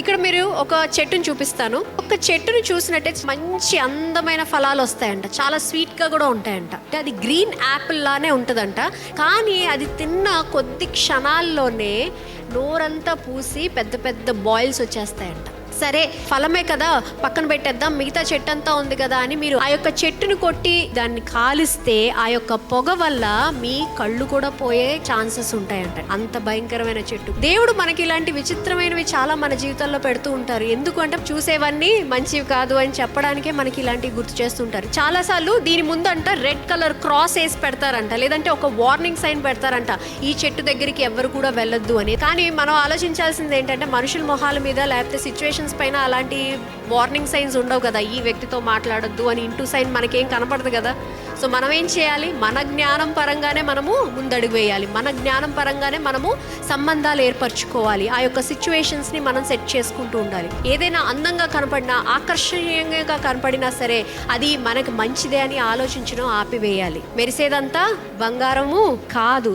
ఇక్కడ మీరు ఒక చెట్టును చూపిస్తాను. ఒక చెట్టును చూసినట్టయితే మంచి అందమైన ఫలాలు వస్తాయంట, చాలా స్వీట్ గా కూడా ఉంటాయంట. అంటే అది గ్రీన్ యాపిల్ లానే ఉంటుందంట. కానీ అది తిన్న కొద్ది క్షణాల్లోనే నోరంతా పూసి పెద్ద పెద్ద బాయిల్స్ వచ్చేస్తాయంట. సరే ఫలమే కదా పక్కన పెట్టేద్దాం, మిగతా చెట్టు అంతా ఉంది కదా అని మీరు ఆ యొక్క చెట్టును కొట్టి దాన్ని కాలిస్తే ఆ యొక్క పొగ వల్ల మీ కళ్ళు కూడా పోయే ఛాన్సెస్ ఉంటాయంట. అంత భయంకరమైన చెట్టు. దేవుడు మనకి ఇలాంటి విచిత్రమైనవి చాలా మన జీవితాల్లో పెడుతూ ఉంటారు. ఎందుకు అంటే చూసేవన్నీ మంచివి కాదు అని చెప్పడానికే మనకి ఇలాంటివి గుర్తు చేస్తుంటారు. చాలా సార్లు దీని ముందంట రెడ్ కలర్ క్రాస్ వేసి పెడతారంట, లేదంటే ఒక వార్నింగ్ సైన్ పెడతారంట, ఈ చెట్టు దగ్గరికి ఎవరు కూడా వెళ్ళొద్దు అని. కానీ మనం ఆలోచించాల్సింది ఏంటంటే మనుషుల మొహాల మీద లేకపోతే సిచ్యువేషన్స్ పైన అలాంటి వార్నింగ్ సైన్స్ ఉండవు కదా. ఈ వ్యక్తితో మాట్లాడొద్దు అని ఇంటూ సైన్ మనకేం కనపడదు కదా. సో మనం ఏం చేయాలి? మన జ్ఞానం పరంగానే మనము ముందడుగు వేయాలి. మన జ్ఞానం పరంగానే మనము సంబంధాలు ఏర్పరచుకోవాలి. ఆ యొక్క సిచ్యువేషన్స్ని మనం సెట్ చేసుకుంటూ ఉండాలి. ఏదైనా అందంగా కనపడినా, ఆకర్షణీయంగా కనపడినా సరే అది మనకు మంచిదే అని ఆలోచించడం ఆపివేయాలి. మెరిసేదంతా బంగారము కాదు,